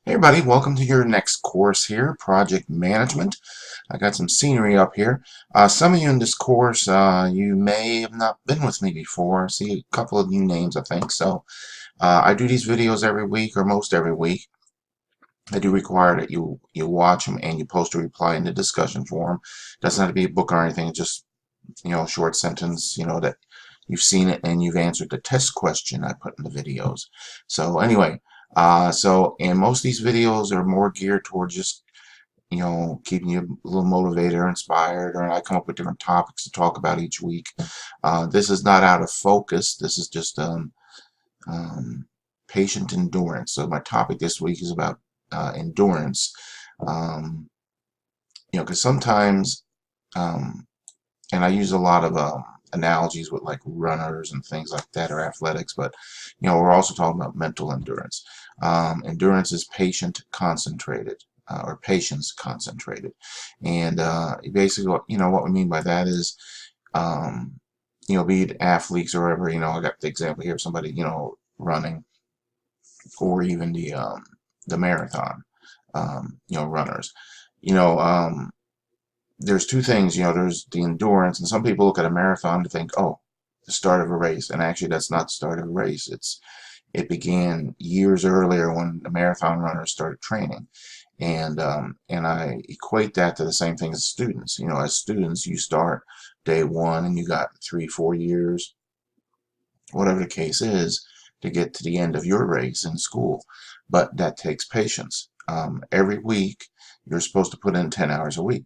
Hey everybody, welcome to your next course here, Project Management. I got some scenery up here. Some of you in this course, you may have not been with me before. I see a couple of new names, I think. So I do these videos every week or most every week. I do require that you watch them and you post a reply in the discussion forum. Doesn't have to be a book or anything, just short sentence, that you've seen it and you've answered the test question I put in the videos. So anyway, and most of these videos are more geared towards just, keeping you a little motivated or inspired, or I come up with different topics to talk about each week. This is not out of focus. This is just um, patient endurance. So my topic this week is about endurance. Um, because sometimes, um, and I use a lot of analogies with like runners and things like that, or athletics, but we're also talking about mental endurance. Endurance is patient concentrated, or patience concentrated, and basically what we mean by that is, be it athletes or whatever. I got the example here of somebody running, or even the marathon, runners. you know um, there's two things. There's the endurance, and some people look at a marathon to think, oh, the start of a race, and actually that's not the start of a race. It began years earlier when the marathon runners started training, and I equate that to the same thing as students. As students, you start day one and you got 3-4 years, whatever the case is, to get to the end of your race in school, but that takes patience. Every week you're supposed to put in 10 hours a week,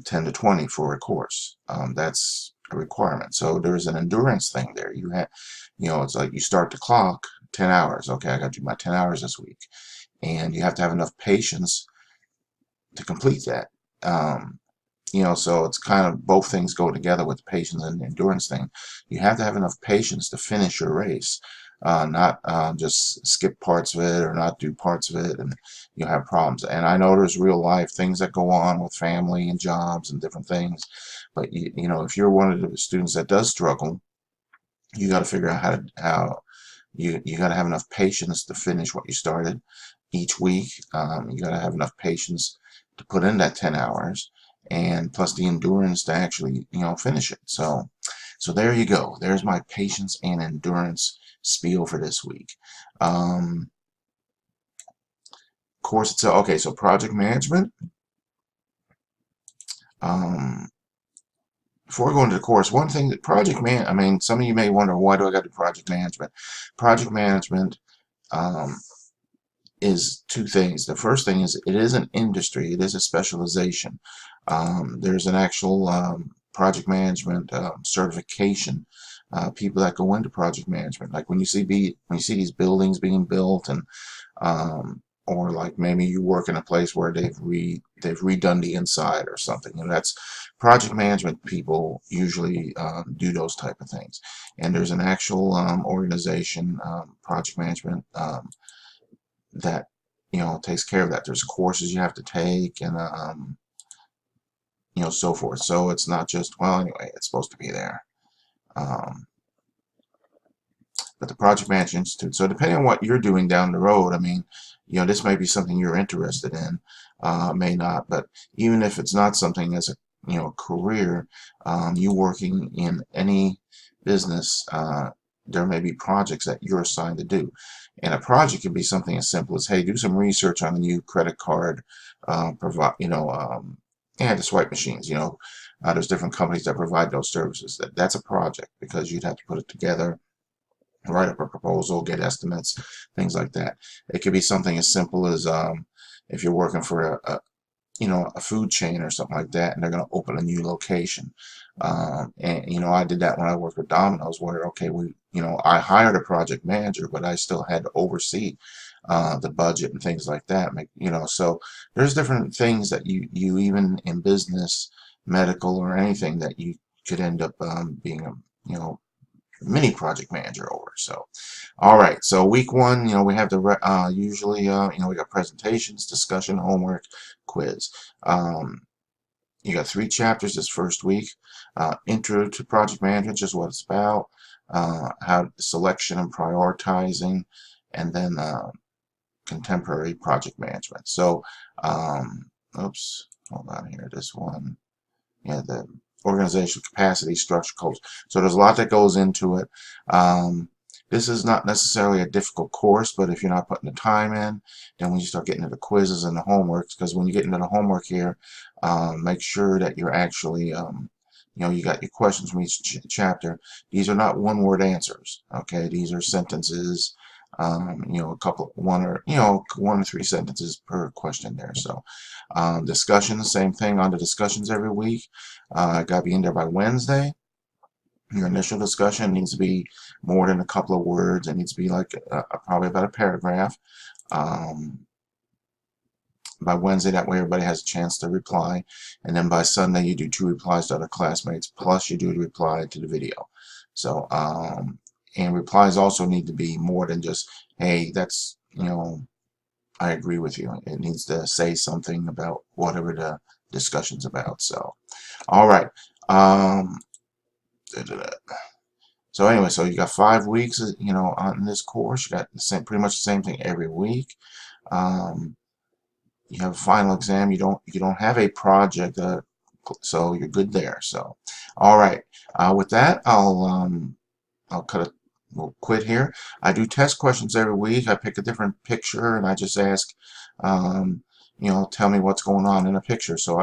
10 to 20 for a course. That's a requirement. So there's an endurance thing there. It's like you start the clock 10 hours. Okay, I got to do my 10 hours this week. And you have to have enough patience to complete that. So it's kind of both things go together with the patience and the endurance thing. You have to have enough patience to finish your race, not just skip parts of it or not do parts of it, and you'll have problems. And I know there's real life things that go on with family and jobs and different things, but if you're one of the students that does struggle, you got to figure out how you got to have enough patience to finish what you started each week. You got to have enough patience to put in that 10 hours, and plus the endurance to actually finish it. So there you go. There's my patience and endurance spiel for this week. Course itself. Okay, so project management. Before we go into the course, one thing that I mean, some of you may wonder, why do I got to do project management? Project management is two things. The first thing is it is an industry. It is a specialization. There's an actual project management certification. People that go into project management, like when you see these buildings being built, and or like maybe you work in a place where they've redone the inside or something. That's project management people usually do those type of things. And there's an actual organization, project management, that takes care of that. There's courses you have to take, and so forth. So it's not just, well, anyway, it's supposed to be there. But the Project Management Institute. So depending on what you're doing down the road, I mean, this might be something you're interested in, may not. But even if it's not something as a career, you working in any business, there may be projects that you're assigned to do. And a project can be something as simple as, hey, do some research on the new credit card, and the swipe machines. There's different companies that provide those services. That's a project, because you'd have to put it together, write up a proposal, get estimates, things like that. It could be something as simple as, if you're working for a food chain or something like that, and they're going to open a new location. And I did that when I worked with Domino's, where okay, I hired a project manager, but I still had to oversee the budget and things like that. So there's different things that you even in business, medical, or anything, that you could end up being a mini project manager over. So all right, so week one, we have the usually we got presentations, discussion, homework, quiz. You got 3 chapters this first week. Intro to project management, just what it's about, how selection and prioritizing, and then contemporary project management. So, oops, hold on here. This one, yeah, the organizational capacity, structure, culture. So there's a lot that goes into it. This is not necessarily a difficult course, but if you're not putting the time in, then when you start getting into the quizzes and the homeworks, because when you get into the homework here, make sure that you're actually, you got your questions from each chapter. These are not one-word answers, okay? These are sentences, a couple, one or three sentences per question there. So, discussions, same thing on the discussions every week. Got to be in there by Wednesday. Your initial discussion needs to be more than a couple of words. It needs to be like probably about a paragraph. By Wednesday, that way everybody has a chance to reply. And then by Sunday, you do 2 replies to other classmates, plus you do the reply to the video. So, and replies also need to be more than just, hey, that's, I agree with you. It needs to say something about whatever the discussion's about. So, all right. So anyway, so you got 5 weeks, on this course. You got the same, pretty much the same thing every week. You have a final exam. You don't have a project, so you're good there. So, all right. With that, I'll we'll quit here. I do test questions every week. I pick a different picture and I just ask, tell me what's going on in a picture. So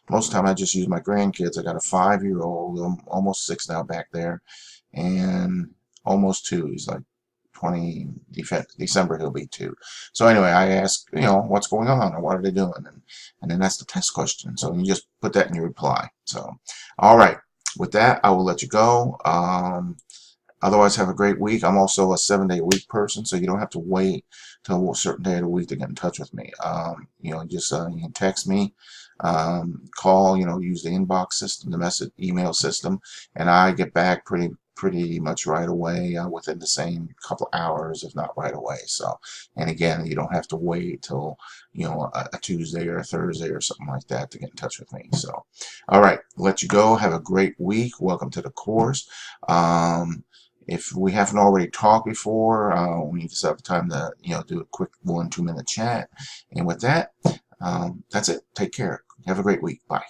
most of the time I just use my grandkids. I got a 5-year-old, almost 6 now back there, and almost 2. He's like 20 December he'll be 2. So anyway, I ask, what's going on or what are they doing, and then that's the test question. So you just put that in your reply. So, all right. With that, I will let you go. Otherwise, have a great week. I'm also a 7-day-a-week person, so you don't have to wait till a certain day of the week to get in touch with me. You can text me, call, use the inbox system, the email system, and I get back pretty much right away, within the same couple hours, if not right away. So, and again, you don't have to wait till a Tuesday or a Thursday or something like that to get in touch with me. So, all right, let you go. Have a great week. Welcome to the course. If we haven't already talked before, we need to set up time to do a quick 1-2 minute chat. And with that, that's it. Take care. Have a great week. Bye.